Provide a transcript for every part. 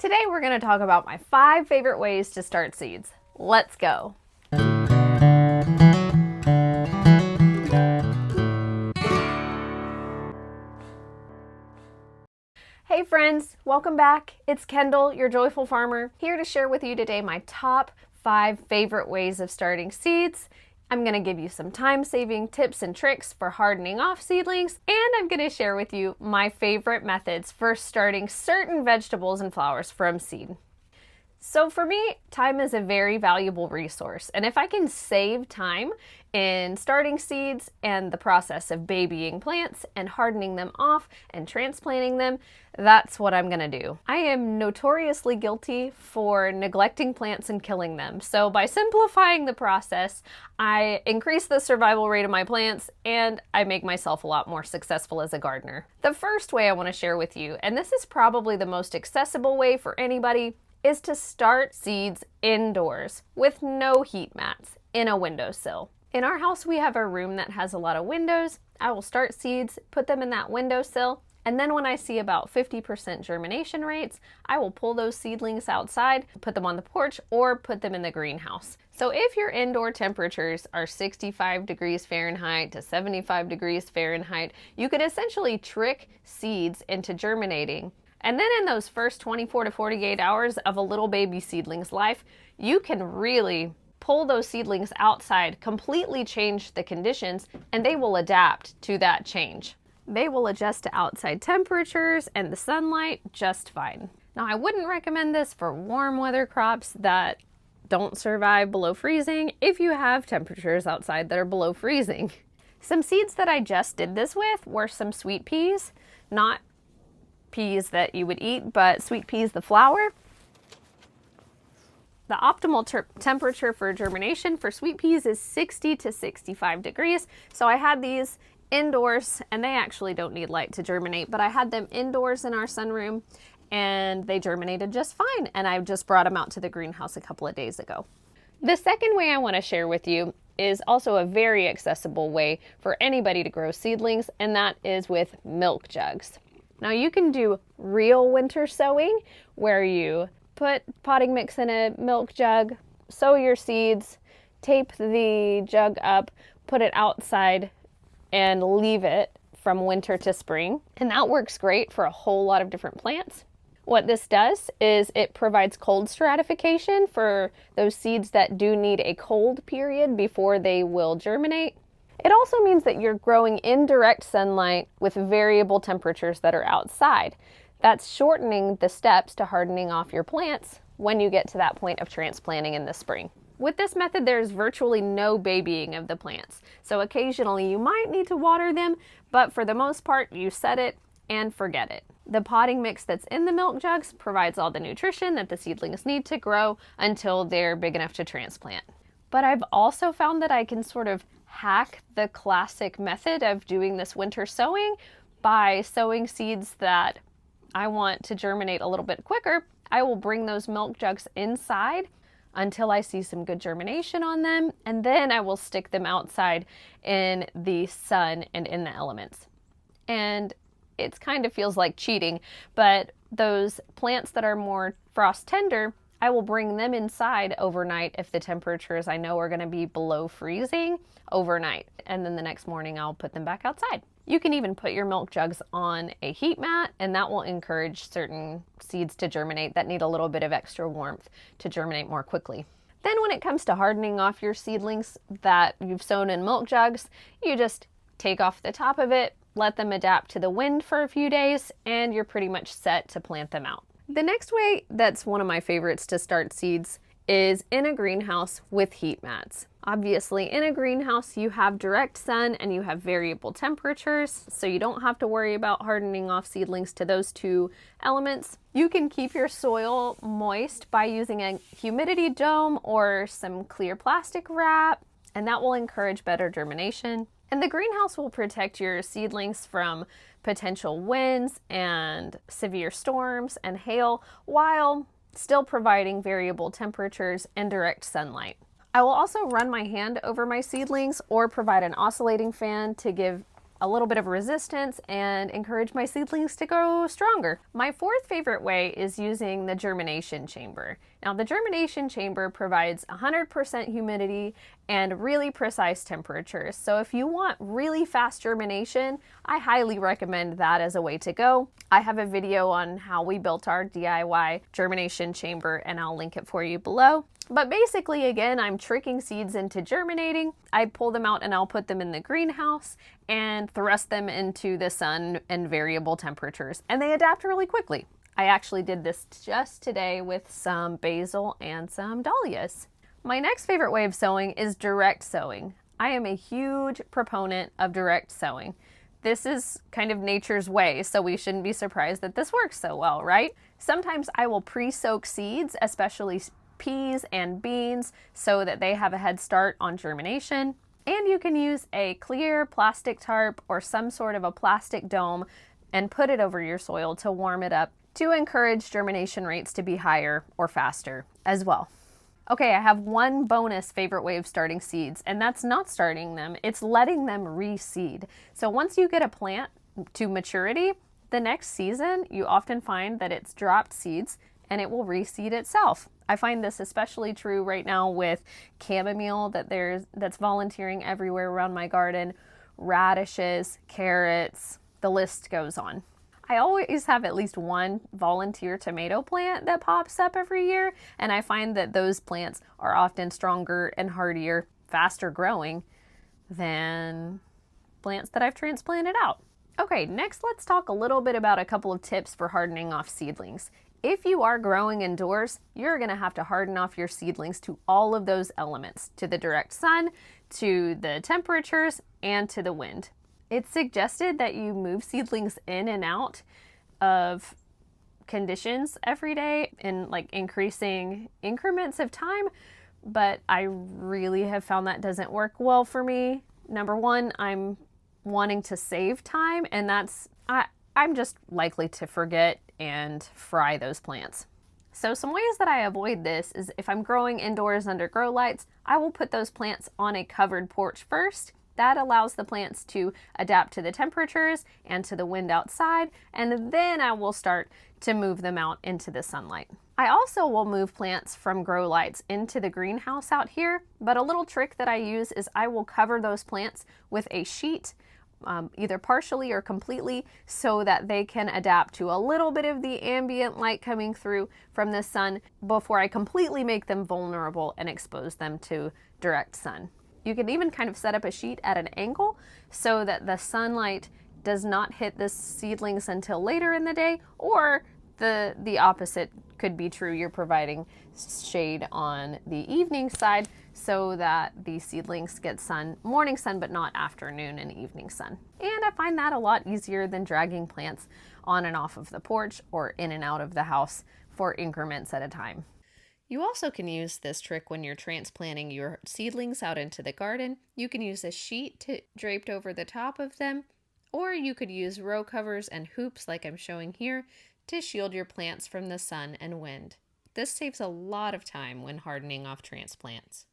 Today we're going to talk about my 5 favorite ways to start seeds. Let's go. Hey friends, welcome back. It's Kendall, your joyful farmer, here to share with you today my top 5 favorite ways of starting seeds. I'm going to give you some time-saving tips and tricks for hardening off seedlings, and I'm going to share with you my favorite methods for starting certain vegetables and flowers from seed. So for me, time is a very valuable resource, and if I can save time in starting seeds and the process of babying plants and hardening them off and transplanting them, that's what I'm gonna do. I am notoriously guilty for neglecting plants and killing them. So by simplifying the process, I increase the survival rate of my plants and I make myself a lot more successful as a gardener. The first way I wanna share with you, and this is probably the most accessible way for anybody, is to start seeds indoors with no heat mats in a windowsill. In our house, we have a room that has a lot of windows. I will start seeds, put them in that windowsill, and then when I see about 50% germination rates, I will pull those seedlings outside, put them on the porch, or put them in the greenhouse. So if your indoor temperatures are 65 degrees Fahrenheit to 75 degrees Fahrenheit, you could essentially trick seeds into germinating. And then in those first 24 to 48 hours of a little baby seedling's life, you can really pull those seedlings outside, completely change the conditions, and they will adapt to that change. They will adjust to outside temperatures and the sunlight just fine. Now, I wouldn't recommend this for warm weather crops that don't survive below freezing if you have temperatures outside that are below freezing. Some seeds that I just did this with were some sweet peas, not peas that you would eat, but sweet peas, the flower. The optimal temperature for germination for sweet peas is 60 to 65 degrees. So I had these indoors, and they actually don't need light to germinate, but I had them indoors in our sunroom and they germinated just fine. And I just brought them out to the greenhouse a couple of days ago. The second way I want to share with you is also a very accessible way for anybody to grow seedlings, and that is with milk jugs. Now you can do real winter sowing where you put potting mix in a milk jug, sow your seeds, tape the jug up, put it outside, and leave it from winter to spring. And that works great for a whole lot of different plants. What this does is it provides cold stratification for those seeds that do need a cold period before they will germinate. It also means that you're growing in direct sunlight with variable temperatures that are outside. That's shortening the steps to hardening off your plants when you get to that point of transplanting in the spring. With this method, there's virtually no babying of the plants. So occasionally you might need to water them, but for the most part, you set it and forget it. The potting mix that's in the milk jugs provides all the nutrition that the seedlings need to grow until they're big enough to transplant. But I've also found that I can sort of hack the classic method of doing this winter sowing by sowing seeds that I want to germinate a little bit quicker. I will bring those milk jugs inside until I see some good germination on them, and then I will stick them outside in the sun and in the elements. And it kind of feels like cheating, but those plants that are more frost tender, I will bring them inside overnight if the temperatures I know are going to be below freezing overnight. And then the next morning I'll put them back outside. You can even put your milk jugs on a heat mat, and that will encourage certain seeds to germinate that need a little bit of extra warmth to germinate more quickly. Then when it comes to hardening off your seedlings that you've sown in milk jugs, you just take off the top of it, let them adapt to the wind for a few days, and you're pretty much set to plant them out. The next way that's one of my favorites to start seeds is in a greenhouse with heat mats. Obviously, in a greenhouse, you have direct sun and you have variable temperatures, so you don't have to worry about hardening off seedlings to those two elements. You can keep your soil moist by using a humidity dome or some clear plastic wrap, and that will encourage better germination. And the greenhouse will protect your seedlings from potential winds and severe storms and hail while still providing variable temperatures and direct sunlight. I will also run my hand over my seedlings or provide an oscillating fan to give a little bit of resistance and encourage my seedlings to grow stronger. My fourth favorite way is using the germination chamber. Now, the germination chamber provides 100% humidity and really precise temperatures. So if you want really fast germination, I highly recommend that as a way to go. I have a video on how we built our DIY germination chamber, and I'll link it for you below. But basically, again, I'm tricking seeds into germinating. I pull them out and I'll put them in the greenhouse and thrust them into the sun and variable temperatures, and they adapt really quickly. I actually did this just today with some basil and some dahlias. My next favorite way of sowing is direct sowing. I am a huge proponent of direct sowing. This is kind of nature's way, so we shouldn't be surprised that this works so well, right? Sometimes I will pre-soak seeds, especially peas and beans, so that they have a head start on germination. And you can use a clear plastic tarp or some sort of a plastic dome and put it over your soil to warm it up to encourage germination rates to be higher or faster as well. Okay, I have one bonus favorite way of starting seeds, and that's not starting them, it's letting them reseed. So once you get a plant to maturity, the next season you often find that it's dropped seeds and it will reseed itself. I find this especially true right now with chamomile that's volunteering everywhere around my garden, radishes, carrots, the list goes on. I always have at least one volunteer tomato plant that pops up every year, and I find that those plants are often stronger and hardier, faster growing than plants that I've transplanted out. Okay, next let's talk a little bit about a couple of tips for hardening off seedlings. If you are growing indoors, you're going to have to harden off your seedlings to all of those elements, to the direct sun, to the temperatures, and to the wind. It's suggested that you move seedlings in and out of conditions every day in like increasing increments of time, but I really have found that doesn't work well for me. Number one, I'm wanting to save time, and I'm just likely to forget and fry those plants. So some ways that I avoid this is if I'm growing indoors under grow lights, I will put those plants on a covered porch first. That allows the plants to adapt to the temperatures and to the wind outside, and then I will start to move them out into the sunlight. I also will move plants from grow lights into the greenhouse out here, but a little trick that I use is I will cover those plants with a sheet, either partially or completely, so that they can adapt to a little bit of the ambient light coming through from the sun before I completely make them vulnerable and expose them to direct sun. You can even kind of set up a sheet at an angle so that the sunlight does not hit the seedlings until later in the day, or the opposite could be true. You're providing shade on the evening side so that the seedlings get morning sun, but not afternoon and evening sun. And I find that a lot easier than dragging plants on and off of the porch or in and out of the house for increments at a time. You also can use this trick when you're transplanting your seedlings out into the garden. You can use a sheet draped over the top of them, or you could use row covers and hoops like I'm showing here to shield your plants from the sun and wind. This saves a lot of time when hardening off transplants.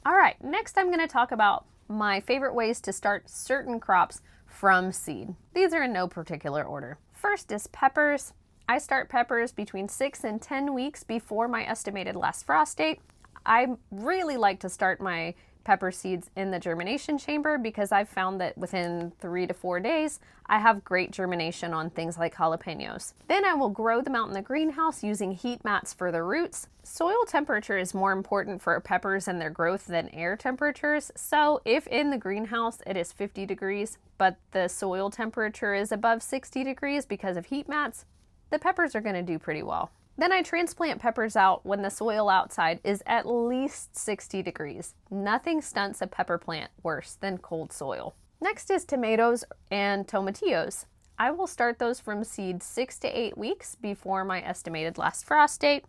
All right, next I'm going to talk about my favorite ways to start certain crops from seed. These are in no particular order. First is peppers. I start peppers between 6 and 10 weeks before my estimated last frost date. I really like to start my pepper seeds in the germination chamber because I've found that within 3 to 4 days, I have great germination on things like jalapenos. Then I will grow them out in the greenhouse using heat mats for the roots. Soil temperature is more important for peppers and their growth than air temperatures. So if in the greenhouse it is 50 degrees, but the soil temperature is above 60 degrees because of heat mats, the peppers are going to do pretty well. Then I transplant peppers out when the soil outside is at least 60 degrees. Nothing stunts a pepper plant worse than cold soil. Next is tomatoes and tomatillos. I will start those from seed 6 to 8 weeks before my estimated last frost date.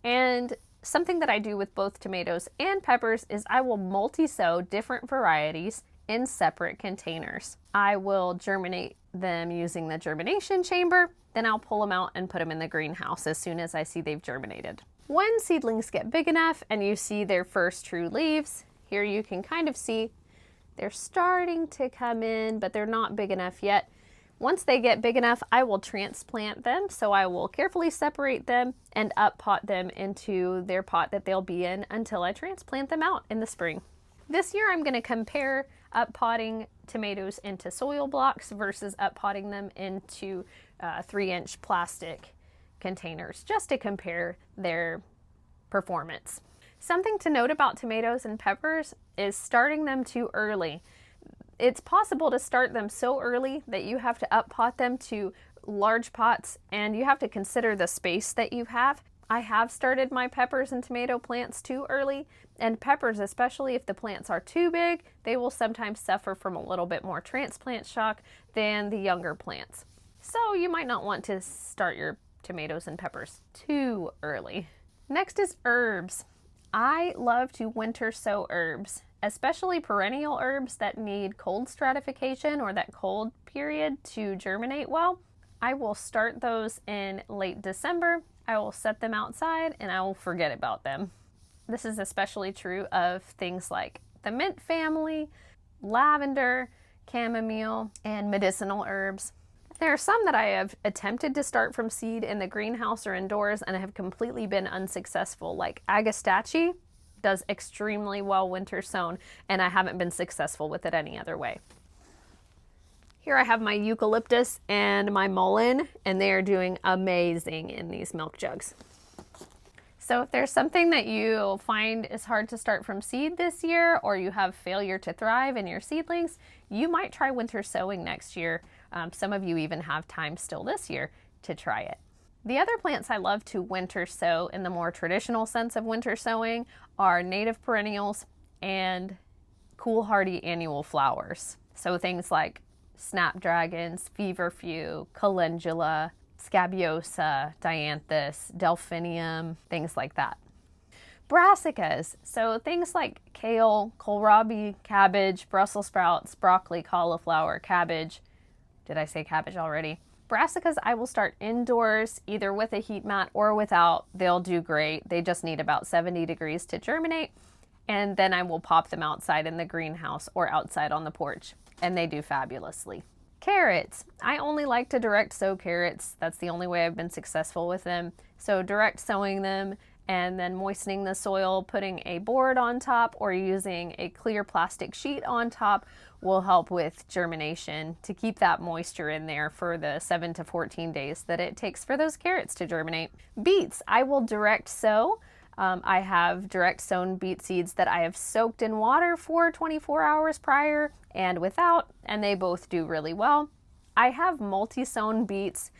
And something that I do with both tomatoes and peppers is I will multi-sow different varieties in separate containers. I will germinate them using the germination chamber. Then I'll pull them out and put them in the greenhouse as soon as I see they've germinated. When seedlings get big enough and you see their first true leaves, here you can kind of see They're starting to come in, but they're not big enough yet. Once they get big enough, I will transplant them. So I will carefully separate them and up pot them into their pot that they'll be in until I transplant them out in the spring. This year I'm going to compare up potting tomatoes into soil blocks versus up potting them into 3-inch plastic containers, just to compare their performance. Something to note about tomatoes and peppers is starting them too early. It's possible to start them so early that you have to up pot them to large pots, and you have to consider the space that you have. I have started my peppers and tomato plants too early, and peppers, especially if the plants are too big, they will sometimes suffer from a little bit more transplant shock than the younger plants. So you might not want to start your tomatoes and peppers too early. Next is herbs. I love to winter sow herbs, especially perennial herbs that need cold stratification or that cold period to germinate well. I will start those in late December. I will set them outside and I will forget about them. This is especially true of things like the mint family, lavender, chamomile, and medicinal herbs. There are some that I have attempted to start from seed in the greenhouse or indoors and have completely been unsuccessful, like agastache does extremely well winter sown, and I haven't been successful with it any other way. Here I have my eucalyptus and my mullein, and they are doing amazing in these milk jugs. So if there's something that you find is hard to start from seed this year, or you have failure to thrive in your seedlings, you might try winter sowing next year. Some of you even have time still this year to try it. The other plants I love to winter sow in the more traditional sense of winter sowing are native perennials and cool hardy annual flowers. So things like snapdragons, feverfew, calendula, scabiosa, dianthus, delphinium, things like that. Brassicas, so things like kale, kohlrabi, cabbage, Brussels sprouts, broccoli, cauliflower, cabbage. Did I say cabbage already? Brassicas I will start indoors, either with a heat mat or without. They'll do great. They just need about 70 degrees to germinate. And then I will pop them outside in the greenhouse or outside on the porch, and they do fabulously. Carrots. I only like to direct sow carrots. That's the only way I've been successful with them. So direct sowing them and then moistening the soil, putting a board on top or using a clear plastic sheet on top will help with germination to keep that moisture in there for the 7 to 14 days that it takes for those carrots to germinate. Beets, I will direct sow. I have direct sown beet seeds that I have soaked in water for 24 hours prior and without, and they both do really well. I have multi-sown beets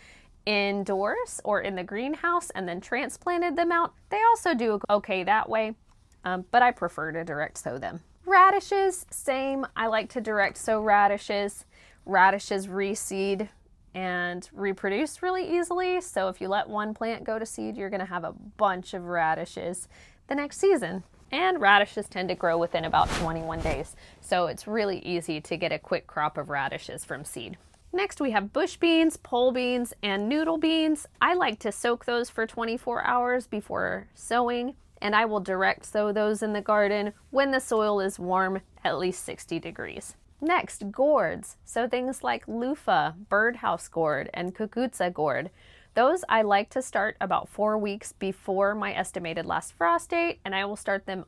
indoors or in the greenhouse and then transplanted them out. They also do okay that way, but I prefer to direct sow them. Radishes, same. I like to direct sow radishes. Radishes reseed and reproduce really easily. So if you let one plant go to seed, you're going to have a bunch of radishes the next season. And radishes tend to grow within about 21 days. So it's really easy to get a quick crop of radishes from seed. Next we have bush beans, pole beans, and noodle beans. I like to soak those for 24 hours before sowing, and I will direct sow those in the garden when the soil is warm, at least 60 degrees. Next, gourds. So things like loofah, birdhouse gourd, and kukutsa gourd. Those I like to start about 4 weeks before my estimated last frost date, and I will start them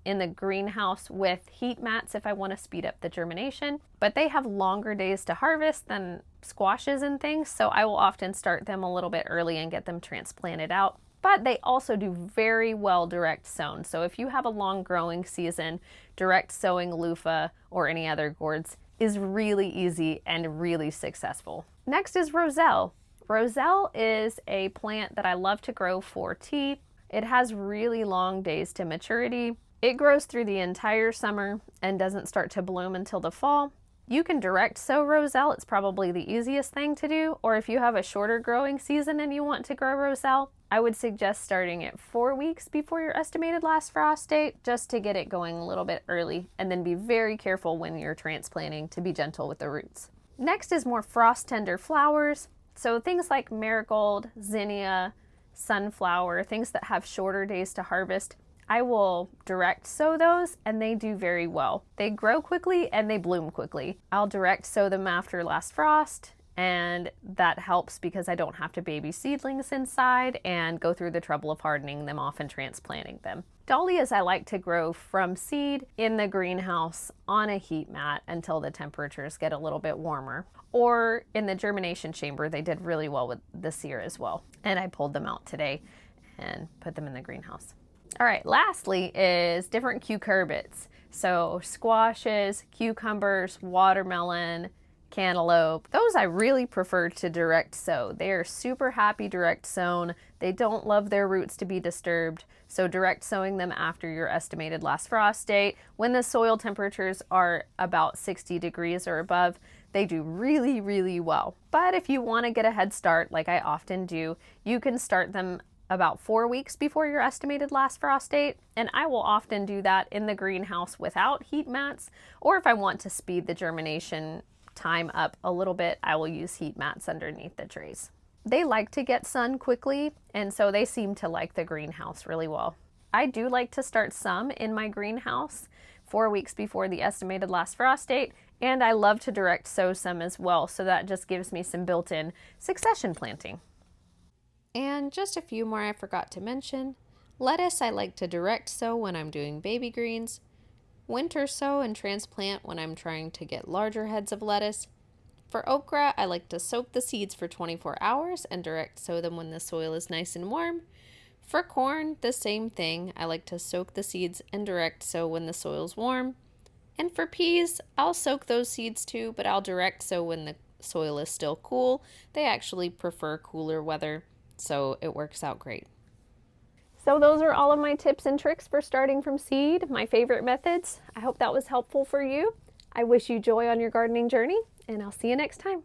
in the greenhouse with heat mats if I want to speed up the germination. But they have longer days to harvest than squashes and things, so I will often start them a little bit early and get them transplanted out. But they also do very well direct sown. So if you have a long growing season, direct sowing loofah or any other gourds is really easy and really successful. Next is roselle. Roselle is a plant that I love to grow for tea. It has really long days to maturity. It grows through the entire summer and doesn't start to bloom until the fall. You can direct sow roselle. It's probably the easiest thing to do. Or if you have a shorter growing season and you want to grow roselle, I would suggest starting it 4 weeks before your estimated last frost date, just to get it going a little bit early, and then be very careful when you're transplanting to be gentle with the roots. Next is more frost tender flowers. So things like marigold, zinnia, sunflower, things that have shorter days to harvest. I will direct sow those and they do very well. They grow quickly and they bloom quickly. I'll direct sow them after last frost, and that helps because I don't have to baby seedlings inside and go through the trouble of hardening them off and transplanting them. Dahlias I like to grow from seed in the greenhouse on a heat mat until the temperatures get a little bit warmer. Or in the germination chamber, they did really well with this year as well. And I pulled them out today and put them in the greenhouse. All right, lastly is different cucurbits. So squashes, cucumbers, watermelon, cantaloupe. Those I really prefer to direct sow. They are super happy direct sown. They don't love their roots to be disturbed. So direct sowing them after your estimated last frost date, when the soil temperatures are about 60 degrees or above, they do really, really well. But if you want to get a head start, like I often do, you can start them about 4 weeks before your estimated last frost date, and I will often do that in the greenhouse without heat mats, or if I want to speed the germination time up a little bit, I will use heat mats underneath the trays. They like to get sun quickly, and so they seem to like the greenhouse really well. I do like to start some in my greenhouse 4 weeks before the estimated last frost date, and I love to direct sow some as well, so that just gives me some built-in succession planting. And just a few more I forgot to mention. Lettuce I like to direct sow when I'm doing baby greens. Winter sow and transplant when I'm trying to get larger heads of lettuce. For okra, I like to soak the seeds for 24 hours and direct sow them when the soil is nice and warm. For corn, the same thing. I like to soak the seeds and direct sow when the soil's warm. And for peas, I'll soak those seeds too, but I'll direct sow when the soil is still cool. They actually prefer cooler weather, so it works out great. So those are all of my tips and tricks for starting from seed, my favorite methods. I hope that was helpful for you. I wish you joy on your gardening journey, and I'll see you next time.